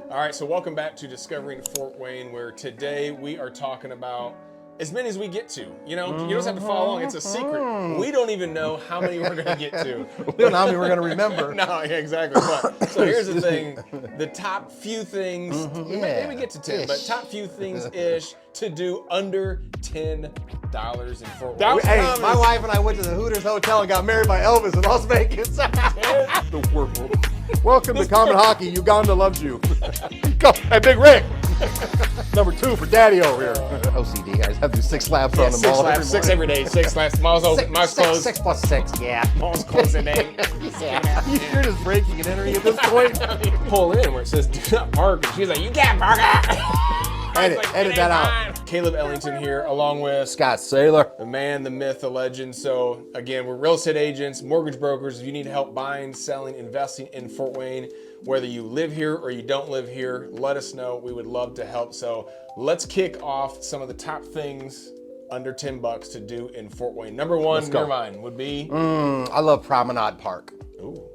All right, so welcome back to Discovering Fort Wayne, where today we are talking about as many as we get to. You don't have to follow along. It's a secret. We don't even know how many we're going to get to. We don't know how many we're going to remember. No, yeah, exactly. But, so here's the thing. The top few things, maybe get to 10, but top few things-ish to do under $10 in Fort Wayne. Hey, my wife and I went to the Hooters Hotel and got married by Elvis in Las Vegas. The world. Welcome to Common Hockey. Uganda loves you. Hey, Big Rick. Number 2 for Daddy over here. OCD. I just have to do 6 laps on the mall. 6 laps, 6 every day. 6 laps. Malls open. Malls closed. 6 plus 6. Yeah. Malls closed today. You're just breaking and entering at this point. Pull in where it says "Do not park," and she's like, "You can't park." Edit that out. Caleb Ellington here, along with Scott Saylor. the man, the myth, the legend. So again, we're real estate agents, mortgage brokers. If you need help buying, selling, investing in Fort Wayne, whether you live here or you don't live here, let us know. We would love to help. So let's kick off some of the top things under $10 to do in Fort Wayne. Number 1 in your mind would be? I love Promenade Park. Ooh.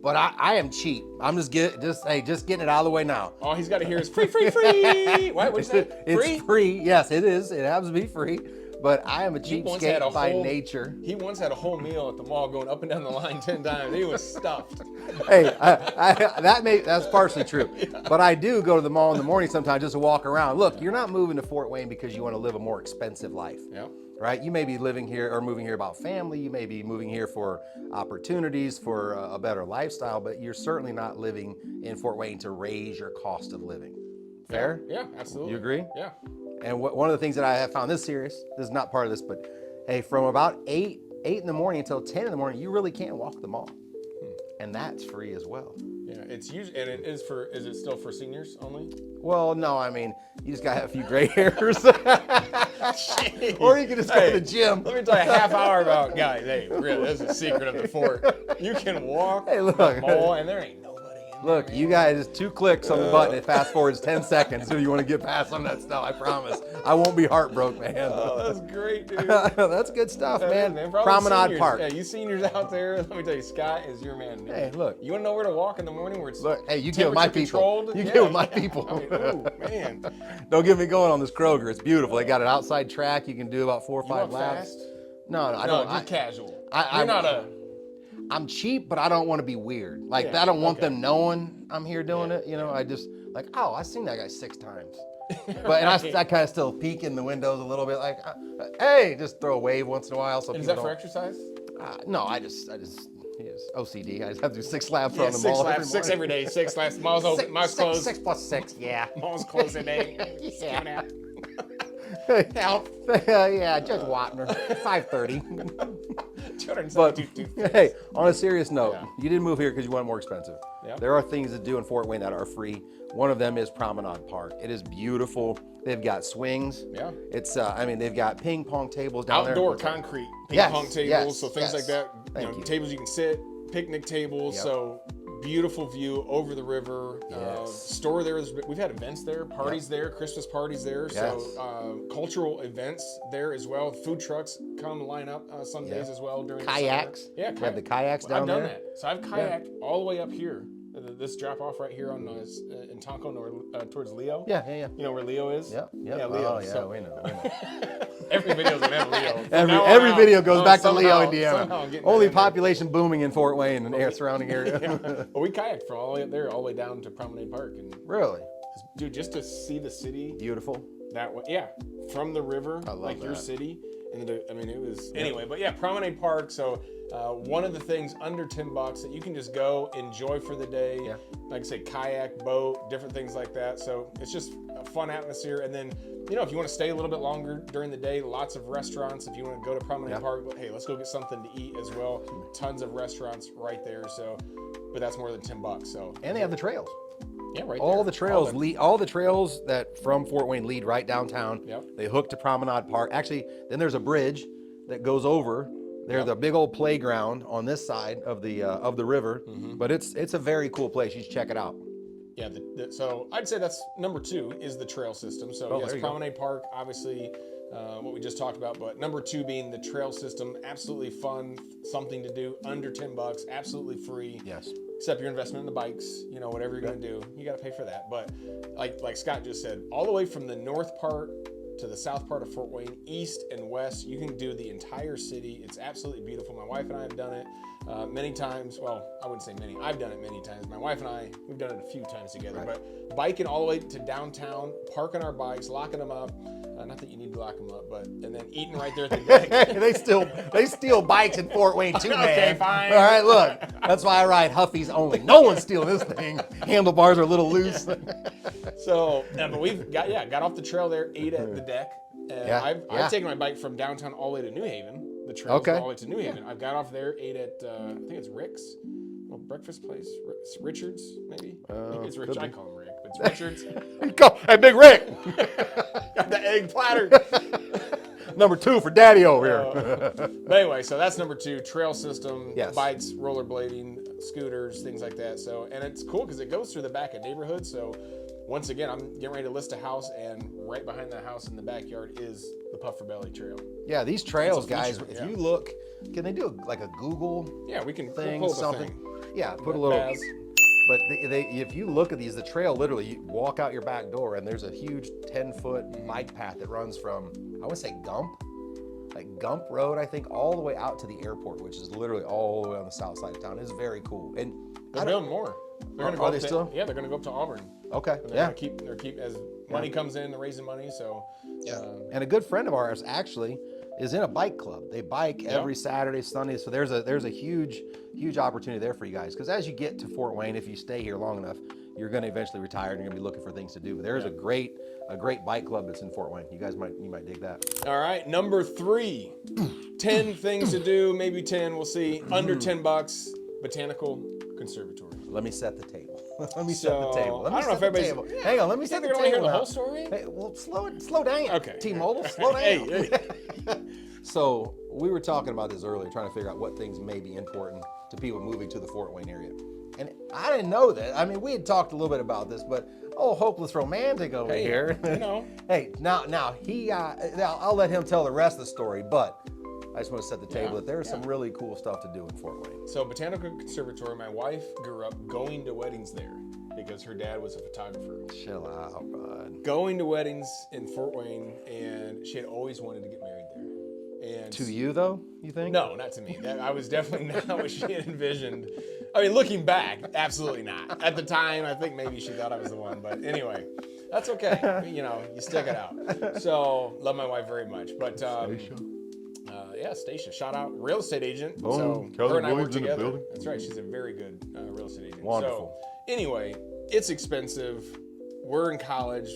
But I am cheap. I'm just getting it out of the way now. All he's got to hear is free, free, free. What? What's that? Free? It's free. Yes, it is. It happens to be free. But I am a cheapskate by nature. He once had a whole meal at the mall going up and down the line 10 times. He was stuffed. Hey, that's partially true. Yeah. But I do go to the mall in the morning sometimes just to walk around. Look, you're not moving to Fort Wayne because you want to live a more expensive life. Yeah. Right? You may be living here or moving here about family. You may be moving here for opportunities, for a better lifestyle, but you're certainly not living in Fort Wayne to raise your cost of living. Fair? Yeah, absolutely. You agree? Yeah. And one of the things that I have found this is not part of this, but hey, from about 8 in the morning until 10 in the morning, you really can't walk the mall. And that's free as well. Yeah, it's usually, and it is it still for seniors only? Well, no, I mean, you just gotta have a few gray hairs. Or you can just go to the gym. Let me tell you a half hour about, guys, hey, really, this is the secret of the fort. You can walk the mall and there ain't nobody in there. Look, you guys, just 2 clicks on the button, it fast forwards 10 seconds if you want to get past some of that stuff, I promise. I won't be heartbroken, man. Oh, that's great, dude. That's good stuff, man. Promenade Park. Yeah, you seniors out there, let me tell you, Scott is your man. Hey, look. You want to know where to walk in the morning where it's hey, you get with my people. You get with my people. I mean, ooh, man. Don't get me going on this Kroger. It's beautiful. They got an outside track. You can do about 4 or 5 laps. Fast? No, I don't. You're casual. You're not a... I'm cheap, but I don't want to be weird. Like, I don't want them knowing I'm here doing it. You know, I just, like, oh, I've seen that guy 6 times. But and I kind of still peek in the windows a little bit, like, hey, just throw a wave once in a while. So is that for exercise? No, I just OCD. I just have to do 6 laps on the 6 mall. Laps, 6 every day. 6 laps. Malls open. Malls closed. 6 plus 6. Yeah. Malls closed today. Yeah. Help. Yeah, Judge Watner. 5:30. But hey, on a serious note, you didn't move here because you want it more expensive. Yeah. There are things to do in Fort Wayne that are free. One of them is Promenade Park. It is beautiful. They've got swings. Yeah. It's I mean, they've got ping pong tables down there. Outdoor concrete ping pong tables, so things like that. Tables you can sit, picnic tables. Yep. So beautiful view over the river. Store there. We've had events there, parties there, Christmas parties there. Yes. So cultural events there as well. Food trucks come line up some days as well during kayaks. The summer. We have the kayaks down there. I've done that. So I've kayaked all the way up here. This drop off right here on in Tonko towards Leo. Yeah. You know where Leo is? Yeah, Leo. Oh, yeah, so. we know. Every video's gonna have Leo. Every video goes back to Leo, Indiana. Only population booming in Fort Wayne and surrounding area. Well, we kayaked from all the way up there, all the way down to Promenade Park, and really, dude, just to see the city. Beautiful. That way, from the river, like that. Your city. And I mean, it was anyway. But Promenade Park. So one of the things under $10 that you can just go enjoy for the day. Yeah. Like I say, kayak, boat, different things like that. So it's just a fun atmosphere. And then if you want to stay a little bit longer during the day, lots of restaurants. If you want to go to Promenade Park, but hey, let's go get something to eat as well. Tons of restaurants right there. So, but that's more than $10. So and they have the trails. Yeah, right. All the trails lead. All the trails that from Fort Wayne lead right downtown. Yep. They hook to Promenade Park. Actually, then there's a bridge that goes over. There's a big old playground on this side of the river. Mm-hmm. But it's a very cool place. You should check it out. Yeah. So I'd say that's number 2 is the trail system. So yes, Promenade Park, obviously. What we just talked about, but number 2 being the trail system, absolutely fun, something to do under $10, absolutely free. Yes. except your investment in the bikes, you know, whatever you're going to do, you got to pay for that. But like Scott just said, all the way from the north part to the south part of Fort Wayne, east and west, you can do the entire city. It's absolutely beautiful. My wife and I have done it many times. Well, I wouldn't say many. I've done it many times. My wife and I, we've done it a few times together. But biking all the way to downtown, parking our bikes, locking them up. Not that you need to lock them up, but and then eating right there at the deck. they steal bikes in Fort Wayne too, man. Okay, fine. All right, look, that's why I ride Huffy's only. No one's stealing this thing. Handlebars are a little loose. So, but we've got off the trail there, ate at the deck. And I've taken my bike from downtown all the way to New Haven. The trails all the way to New Haven. I've got off there, ate at I think it's Rick's, breakfast place, Richard's maybe. Maybe it's Rich. I call him Rick, but it's Richard's. Hey, Big Rick. Got the egg platter. Number 2 for Daddy over here. But anyway, so that's number 2, trail system, yes. bikes, rollerblading, scooters, things like that. So, and it's cool because it goes through the back of neighborhoods. So once again, I'm getting ready to list a house, and right behind that house in the backyard is the Puffer Belly Trail. Yeah, these trails, guys, if you look, can they do like a Google we can thing, pull something? Thing. Yeah, put a little... But if you look at these, the trail, literally, you walk out your back door, and there's a huge 10-foot bike path that runs from, I would say Gump Road, I think, all the way out to the airport, which is literally all the way on the south side of town. It's very cool. And they're building more. They're going to go are they still? Yeah, they're going to go up to Auburn. Okay. And they're going to keep as money comes in, they're raising money. So and a good friend of ours actually is in a bike club. They bike every Saturday, Sunday. So there's a huge opportunity there for you guys. Because as you get to Fort Wayne, if you stay here long enough, you're going to eventually retire and you're going to be looking for things to do. But there's a great bike club that's in Fort Wayne. You might dig that. All right, number 3, 10 things to do, maybe 10, we'll see. Under $10, Botanical Conservatory. Let me set the table. Let me set the table. I don't know if everybody's... Hang on, let me set the table. You hear the whole story? Hey, well, slow down. Okay. T-Mobile, slow down. Hey. So we were talking about this earlier, trying to figure out what things may be important to people moving to the Fort Wayne area. And I didn't know that. I mean, we had talked a little bit about this, but hopeless romantic over here. You know. Hey, now I'll let him tell the rest of the story, but I just want to set the table that there's some really cool stuff to do in Fort Wayne. So Botanical Conservatory, my wife grew up going to weddings there because her dad was a photographer. Chill out, bud. Going to weddings in Fort Wayne, and she had always wanted to get married there. And to you, though, you think? No, not to me. I was definitely not what she had envisioned. I mean, looking back, absolutely not. At the time, I think maybe she thought I was the one. But anyway, that's okay. You know, you stick it out. So, love my wife very much. But, Stacia. Shout out, real estate agent. Boom. So, Keller her and I work Williams in the together. building. That's right. She's a very good real estate agent. Wonderful. So, anyway, it's expensive. We're in college.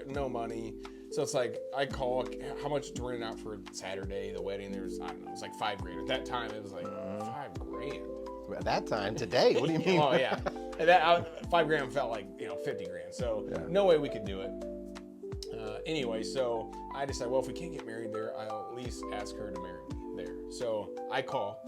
No money. So it's like, I call, how much to rent it out for Saturday, the wedding? There was, I don't know, it was like $5,000. At that time, it was like $5,000. At that time, today, what do you mean? Oh, yeah. $5,000 felt like, $50,000. So no way we could do it. Anyway, so I decided, well, if we can't get married there, I'll at least ask her to marry me there. So I call,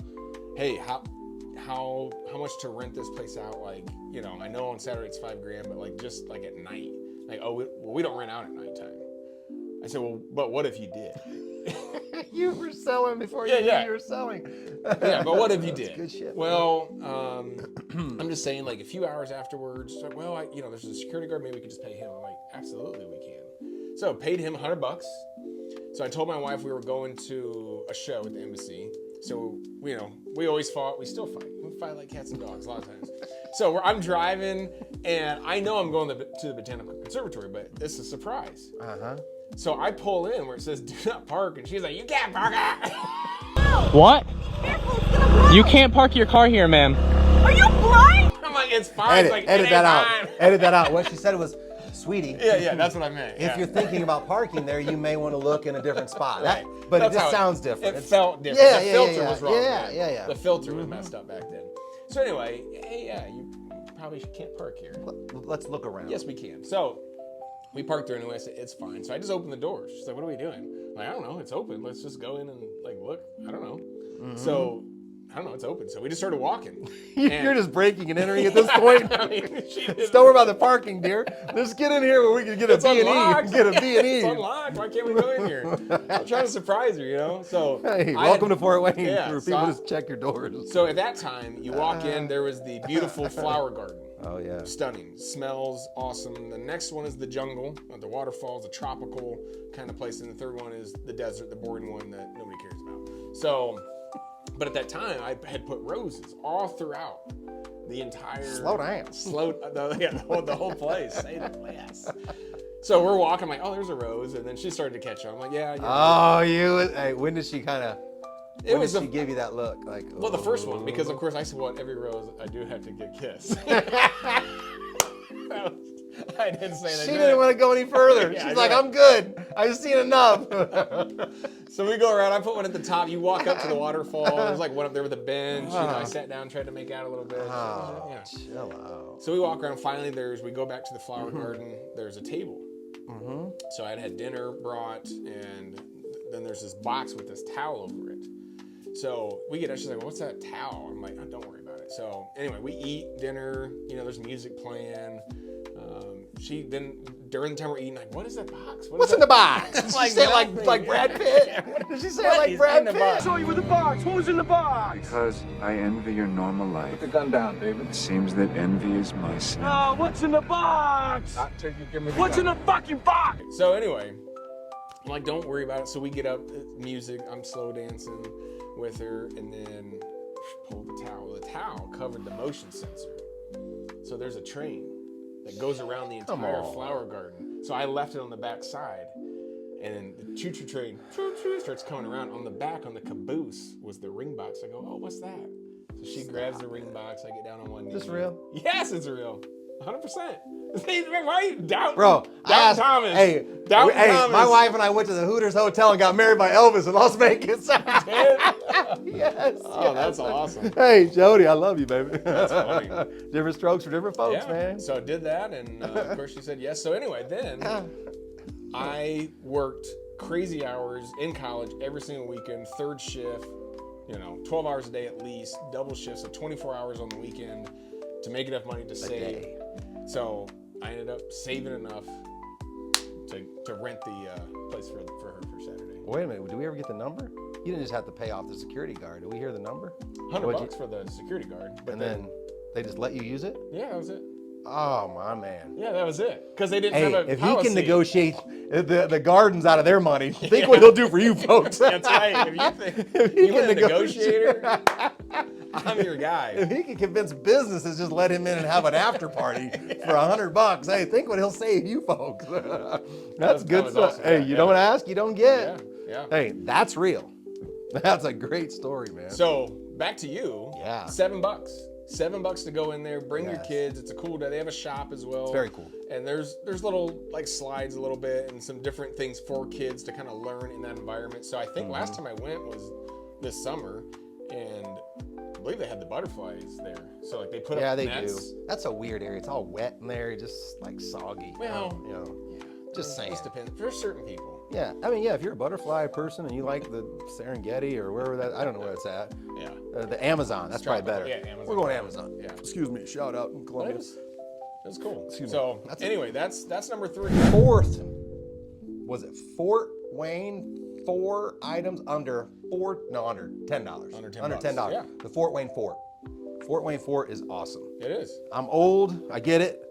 hey, how much to rent this place out? Like, I know on Saturday it's $5,000, but like just like at night. Like, we don't rent out at nighttime. I said, well, but what if you did? You were selling before you knew you were selling. Yeah, but what if you did? Good shit. Well, I'm just saying, like a few hours afterwards, like, well, there's a security guard. Maybe we could just pay him. I'm like, absolutely, we can. So paid him $100. So I told my wife we were going to a show at the embassy. So, we always fought. We still fight. We fight like cats and dogs a lot of times. So I'm driving, and I know I'm going to the Botanical Conservatory, but it's a surprise. Uh-huh. So I pull in where it says do not park, and she's like, you can't park it. What? Careful, it's gonna blow. You can't park your car here, ma'am. Are you blind? I'm like, it's fine. Edit that out. Edit that out. What she said was, sweetie. Yeah, that's what I meant. If you're thinking about parking there, you may want to look in a different spot. Right. But it just sounds different. It felt different. Yeah, the filter was wrong. Yeah. The filter was messed up back then. So anyway, you probably can't park here. Let's look around. Yes, we can. So we parked there anyway. I said, it's fine. So I just opened the doors. She's like, what are we doing? I'm like, I don't know. It's open. Let's just go in and look. I don't know. Mm-hmm. So I don't know, it's open. So we just started walking. You're just breaking and entering at this point. I mean, Don't worry about the parking, dear. Let's get in here where we can get a B&E. Get a B&E. It's unlocked. Why can't we go in here? I'm trying to surprise her, you know? So hey, welcome to Fort Wayne. Yeah, where people just check your doors. So at that time, you walk in, there was the beautiful flower garden. Oh, yeah. Stunning. Smells awesome. The next one is the jungle, the waterfalls, a tropical kind of place. And the third one is the desert, the boring one that nobody cares about. So, but at that time, I had put roses all throughout the entire... Slow down. The whole place. Say that less. So we're walking, I'm like, oh, there's a rose. And then she started to catch on. I'm like, yeah. Oh, hey, when did she kind of... When did she give you that look? Like, well, the first one, because of course I said, well, every rose I do have to get kissed. I didn't say that. She didn't want to go any further. She's like, I'm good. I've seen enough. So we go around. I put one at the top. You walk up to the waterfall. There's like one up there with a bench. You know, I sat down, tried to make out a little bit. Chill out. So we walk around. Finally, we go back to the flower garden. There's a table. So I'd had dinner brought, and then there's this box with this towel over it. So we get up, she's like, well, what's that towel? I'm like, oh, don't worry about it. So anyway, we eat dinner, you know, there's music playing. She then, during the time we're eating, like, what is that box? What's in the box? Did she say nothing. like Brad Pitt? Did she say like Brad Pitt? I saw you with the box. What was in the box? Because I envy your normal life. Put the gun down, David. It seems that envy is my sin. Oh, what's in the box? What's in the fucking box? So anyway, I'm like, don't worry about it. So we get up, music, I'm slow dancing with her, and then pull the towel. The towel covered the motion sensor. So there's a train that goes around the entire flower garden. So I left it on the back side, and then the choo-choo train starts coming around. On the back, on the caboose, was the ring box. I go, oh, what's that? So she grabs the ring box. I get down on one knee. Is this real? Yes, it's real. 100%. Why you doubt? Bro, Doubt Thomas. Hey, Thomas. my wife and I went to the Hooters Hotel and got married by Elvis in Las Vegas. Yes. Oh, that's awesome. Hey, Jody, I love you, baby. That's funny. Different strokes for different folks, man. So I did that, and of course she said yes. So anyway, then I worked crazy hours in college every single weekend, third shift, 12 hours a day at least, double shifts, so 24 hours on the weekend to make enough money to save. So I ended up saving enough to rent the place for her for Saturday. Wait a minute, did we ever get the number? You didn't just have to pay off the security guard. Did we hear the number? $100 for the security guard. But then they just let you use it? Yeah, that was it. Oh, my man. Yeah, that was it. Because they didn't have a if policy. he can negotiate the gardens out of their money, think what he'll do for you folks. That's right. If you think you want a negotiator, I'm your guy. If he can convince businesses, just let him in and have an after party for $100. Hey, think what he'll save you folks. That's good stuff. Awesome. Hey, you don't ask, you don't get. Yeah. Hey, that's real. That's a great story, man. So back to you. Yeah. $7. $7 to go in there. Bring your kids. It's a cool day. They have a shop as well. It's very cool. And there's little like slides a little bit and some different things for kids to kind of learn in that environment. So I think last time I went was this summer, and I believe they had the butterflies there. So like they put up they nets. do. That's a weird area. It's all wet in there, just like soggy. Well, just saying. It just depends. For certain people. Yeah, I mean, if you're a butterfly person and you like the Serengeti or wherever that, I don't know where it's at. Yeah. The Amazon, that's probably better. Yeah, Amazon. We're going to Amazon. Yeah. Excuse me, shout out in Columbia. That's cool. Excuse me. So anyway, that's number 3. Fourth, was it Fort Wayne? 4 items under $10. Under $10. Under $10. Yeah. The Fort Wayne Fort. Fort Wayne Fort is awesome. It is. I'm old, I get it.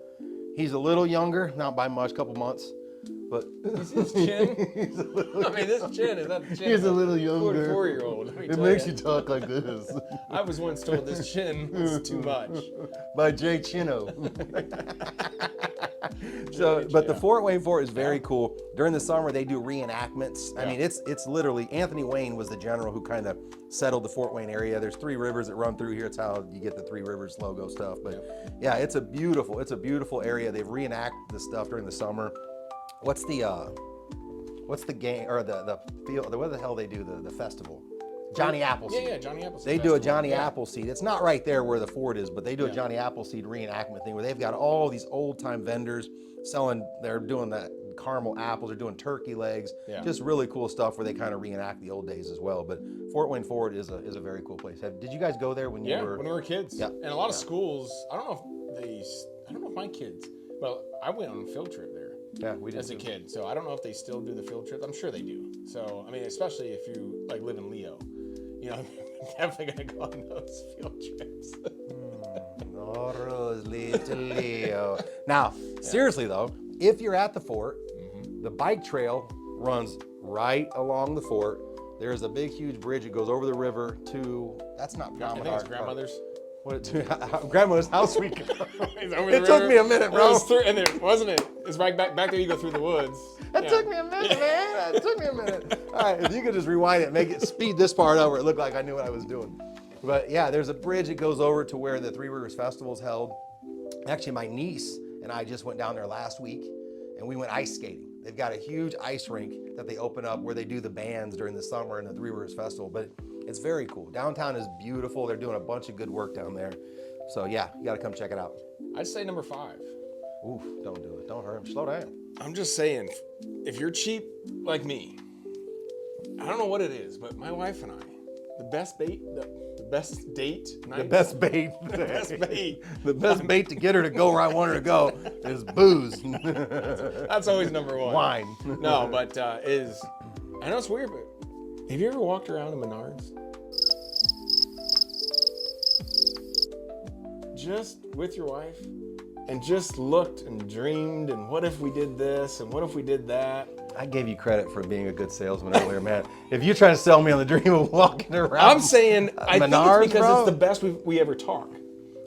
He's a little younger, not by much, couple months. But his chin. This chin is not the chin. He's a little younger. 44-year-old. It makes you talk like this. I was once told this chin was too much. By Jay Chino. But the Fort Wayne Fort is very cool. During the summer, they do reenactments. I mean, it's literally, Anthony Wayne was the general who kind of settled the Fort Wayne area. There's 3 rivers that run through here. It's how you get the 3 Rivers logo stuff. But yeah, it's a beautiful area. They've reenacted the stuff during the summer. What's the game or the field? What the hell they do the festival? Johnny Appleseed. Yeah, Johnny Appleseed. They do a Johnny Appleseed. It's not right there where the fort is, but they do a Johnny Appleseed reenactment thing where they've got all these old time vendors selling. They're doing that caramel apples. They're doing turkey legs. Yeah. Just really cool stuff where they kind of reenact the old days as well. But Fort Wayne Ford is a very cool place. Did you guys go there when you were? when we were kids. Yeah. And a lot of schools. I don't know if my kids. Well, I went on a field trip there. Yeah, we did as a kid. So I don't know if they still do the field trips. I'm sure they do. So I mean, especially if you like live in Leo, you know, definitely gonna go on those field trips. Leo. Now, seriously though, if you're at the fort, the bike trail runs right along the fort. There's a big, huge bridge that goes over the river to. That's not Promenade. I think it's grandmother's. Grandmother's house we go. It took me a minute, bro. And it wasn't it? It's right back there. You go through the woods. It took me a minute, man. It took me a minute. All right, if you could just rewind it, make it speed this part over, it looked like I knew what I was doing. But yeah, there's a bridge that goes over to where the Three Rivers Festival is held. Actually, my niece and I just went down there last week, and we went ice skating. They've got a huge ice rink that they open up where they do the bands during the summer and the Three Rivers Festival. But it's very cool. Downtown is beautiful. They're doing a bunch of good work down there. So yeah, you got to come check it out. I'd say number 5. Oof, don't do it. Don't hurt him. Slow down. I'm just saying, if you're cheap like me, I don't know what it is, but my wife and I, the best bait to get her to go where I want her to go is booze. That's always number 1. Wine. No, but I know it's weird, but have you ever walked around in Menards? Just with your wife and just looked and dreamed and what if we did this and what if we did that? I gave you credit for being a good salesman earlier, man. If you're trying to sell me on the dream of walking around, I'm saying I think Menards, it's because bro? it's the best we ever talk.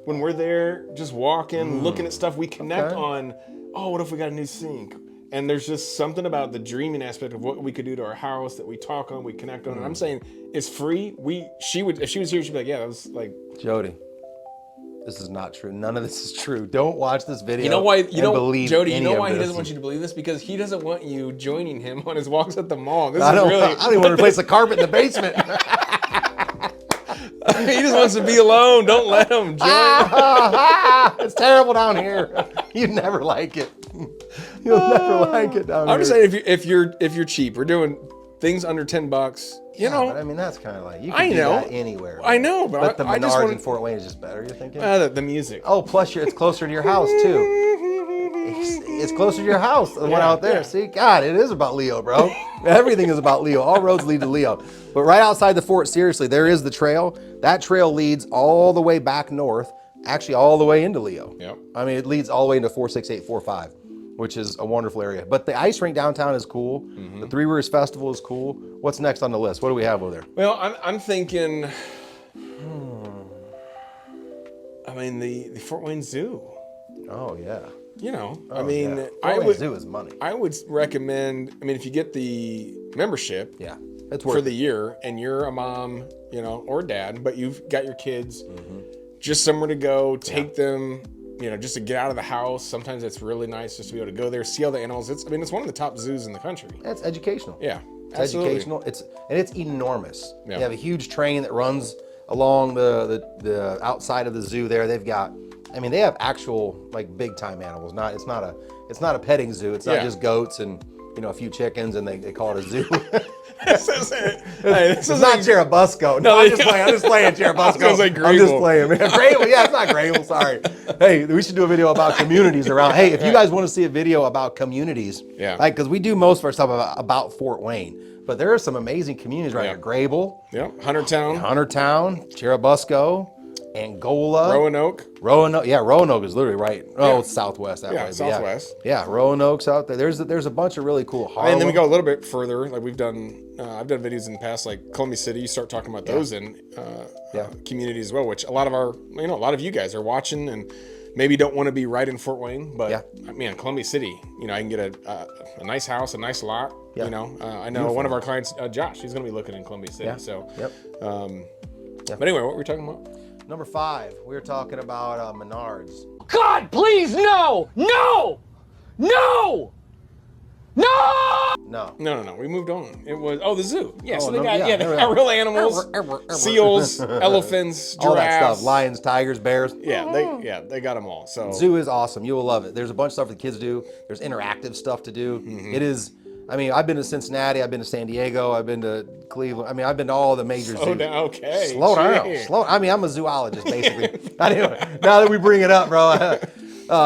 When we're there, just walking, looking at stuff, we connect on, oh, what if we got a new sink? And there's just something about the dreaming aspect of what we could do to our house that we talk on, we connect on. And I'm saying it's free. If she was here, she'd be like, yeah, that was like. Jody, this is not true. None of this is true. Don't watch this video. You know why? Believe Jody, any you know of why he this. doesn't want you to believe this? Because he doesn't want you joining him on his walks at the mall. I don't even want to replace the carpet in the basement. He just wants to be alone. Don't let him join. It's terrible down here. You'd never like it. You'll never like it down here. I'm just saying, if you're cheap, we're doing things under $10. You know, but I mean that's kind of like you can do that anywhere. I know, but the Menards in Fort Wayne is just better. You're thinking? The music. Oh, plus it's closer to your house too. It's closer to your house than one out there. Yeah. See, God, it is about Leo, bro. Everything is about Leo. All roads lead to Leo. But right outside the fort, seriously, there is the trail. That trail leads all the way back north, actually all the way into Leo. Yep. I mean, it leads all the way into 46845. Which is a wonderful area. But the ice rink downtown is cool. Mm-hmm. The Three Rivers Festival is cool. What's next on the list? What do we have over there? Well, I'm thinking, I mean, the Fort Wayne Zoo. Oh, yeah. You know, I would. Zoo is money. I would recommend, I mean, if you get the membership it's worth for the year and you're a mom, you know, or dad, but you've got your kids, just somewhere to go, take them, you know, just to get out of the house. Sometimes it's really nice just to be able to go there, see all the animals. It's one of the top zoos in the country. It's educational. Yeah, it's educational. It's enormous. Yeah. They have a huge train that runs along the outside of the zoo there. They've got, I mean, they have actual like big time animals. It's not a petting zoo. It's not just goats and, you know, a few chickens and they call it a zoo. This is not Cherubusco. No, I'm just playing Cherubusco. I was gonna say Grable. I'm just playing, man. Grable, yeah, it's not Grable, sorry. Hey, we should do a video about communities around. Hey, if you guys want to see a video about communities, like, because we do most of our stuff about Fort Wayne, but there are some amazing communities right here. Grable. Yeah, Huntertown, Cherubusco, Angola. Roanoke. Yeah, Roanoke is literally right. Oh, it's southwest that way. Southwest. Yeah, Roanoke's out there. There's a bunch of really cool Harlem. And then we go a little bit further. Like we've done, I've done videos in the past, like Columbia City. You start talking about those in community as well, which a lot of you guys are watching and maybe don't want to be right in Fort Wayne, but I mean, Columbia City, you know, I can get a nice house, a nice lot. You know, I know one of our clients, Josh, he's going to be looking in Columbia City. So, but anyway, what were we talking about? Number 5, we were talking about Menards. God, please, no! No! No! No! No. We moved on. It was the zoo. Yeah, so they got real animals, seals, elephants, giraffes, all that stuff. Lions, tigers, bears. Yeah, they got them all. So zoo is awesome. You will love it. There's a bunch of stuff that kids do. There's interactive stuff to do. It is. I mean, I've been to Cincinnati, I've been to San Diego, I've been to Cleveland. I mean, I've been to all the major zoos. Okay. Slow down. I mean, I'm a zoologist, basically. Anyway, now that we bring it up, bro,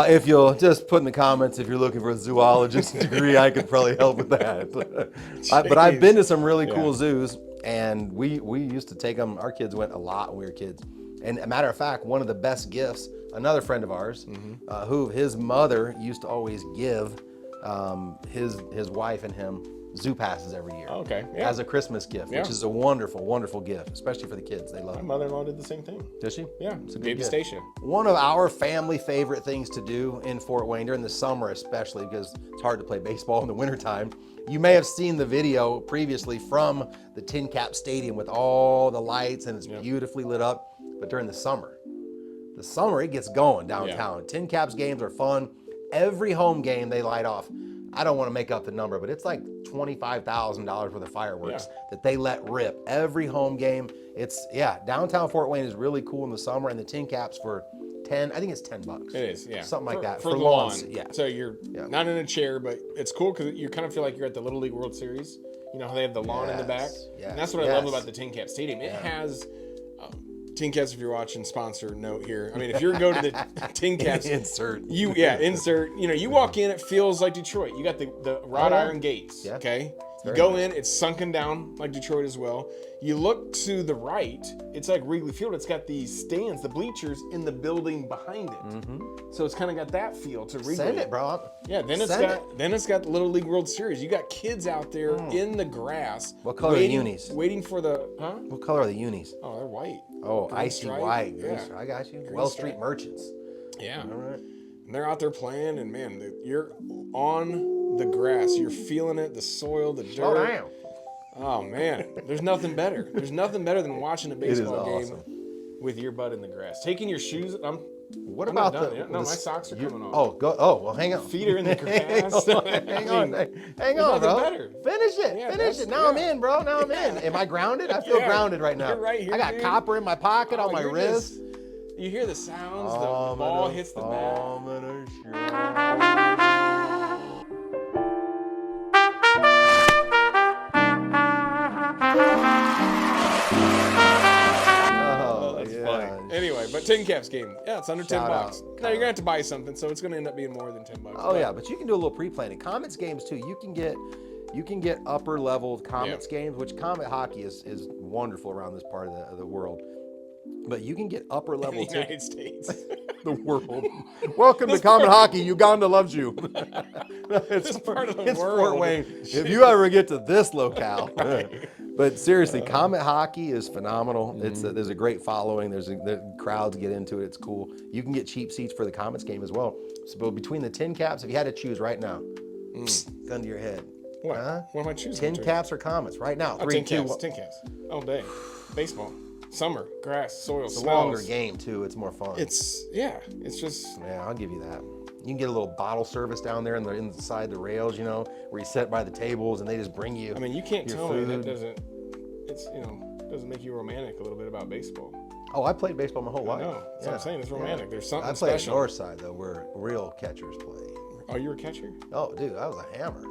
if you'll just put in the comments if you're looking for a zoologist degree, I could probably help with that. But I've been to some really cool zoos, and we used to take them. Our kids went a lot when we were kids. And a matter of fact, one of the best gifts, another friend of ours, who his mother used to always give his wife and him zoo passes every year. Okay. Yeah. As a Christmas gift, which is a wonderful, wonderful gift, especially for the kids. They love it. My mother-in-law did the same thing. Does she? Yeah. It's a good Gave gift. Stacia. One of our family favorite things to do in Fort Wayne during the summer, especially because it's hard to play baseball in the wintertime. You may have seen the video previously from the Tin Cap Stadium with all the lights and it's beautifully lit up. But during the summer it gets going downtown. Tin Caps games are fun. Every home game they light off. I don't want to make up the number, but it's like $25,000 worth of fireworks that they let rip every home game. Downtown Fort Wayne is really cool in the summer, and the Tin Caps for $10, I think it's $10. It is, yeah. Something like that. For the lawn. Yeah. So you're not in a chair, but it's cool because you kind of feel like you're at the Little League World Series. You know how they have the lawn in the back? Yes. And that's what I love about the Tin Cap Stadium. It has... Tin Caps, if you're watching, sponsor note here. I mean, if you're going to the Tin Caps, insert. You walk in, it feels like Detroit. You got the wrought iron gates. Yeah. Okay. You go in, it's sunken down like Detroit as well. You look to the right, it's like Wrigley Field. It's got these stands, the bleachers in the building behind it. So it's kind of got that feel to Wrigley. Send it, bro. Yeah. Then it's got the Little League World Series. You got kids out there in the grass. What color are the unis? Waiting for the What color are the unis? Oh, they're white. Oh, Green icy stripe. white. Yeah. I got you. Green Well stripe. Street Merchants. Yeah. All right. And they're out there playing, and man, you're on the grass. You're feeling it, the soil, the dirt. Slow down. Oh man, there's nothing better. There's nothing better than watching a baseball game awesome. with your butt in the grass. Taking your shoes. What I'm about not done yet. No, my socks are coming off. Well, hang on. Feet are in the grass. hang on, bro. Better. Finish it. Now I'm in, bro. Now I'm in. Am I grounded? I feel grounded right now. You're right here, I got dude. copper in my pocket on my wrist. You hear the sounds. The ball hits the bat. Anyway, but Tin Caps game. Yeah, it's under $10. Now you're gonna have to buy something, so it's gonna end up being more than $10. Oh yeah, but you can do a little pre-planning. Comets games too. You can get upper level Comets games, which Comet hockey is wonderful around this part of the world. But you can get upper level in the United States. The world. Welcome to Comet hockey. Uganda loves you. It's part of the world. Fort Wayne. If you ever get to this locale. But seriously, Comet hockey is phenomenal. There's a great following. The crowds get into it. It's cool. You can get cheap seats for the Comets game as well. So between the Tin Caps, if you had to choose right now, gun to your head. What? What am I choosing? Tin Caps or Comets right now? 3, 2, 1. Tin Caps. All day. Baseball. Summer. Grass. Soil. It's smells. a longer game too. It's more fun. It's just. Yeah, I'll give you that. You can get a little bottle service down there inside the rails, where you sit by the tables and they just bring you. I mean, you can't tell food. me that doesn't make you romantic a little bit about baseball. Oh, I played baseball my whole life. No, that's what I'm saying. It's romantic. There's something I played special. at Northside though, where real catchers play. Oh, you were a catcher? Oh, dude, I was a hammer.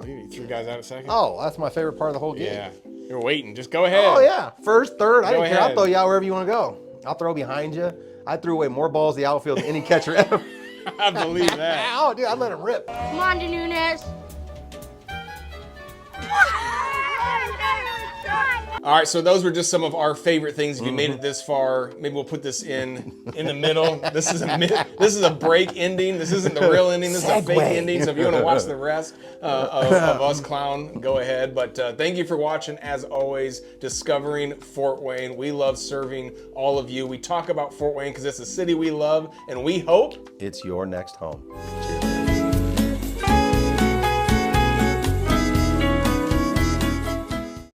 You threw guys out a second? Oh, that's my favorite part of the whole game. Yeah. You're waiting. Just go ahead. Oh, yeah. First, third. I didn't care. I'll ahead. throw you out wherever you want to go. I'll throw behind you. I threw away more balls to the outfield than any catcher ever. I believe that. Oh, dude, I let him rip. Come on, Nunez. All right, so those were just some of our favorite things. If you made it this far, maybe we'll put this in the middle. This is a break ending. This isn't the real ending. This is a fake ending. So if you want to watch the rest of us clown, go ahead. But thank you for watching. As always, discovering Fort Wayne. We love serving all of you. We talk about Fort Wayne because it's a city we love, and we hope it's your next home. Cheers.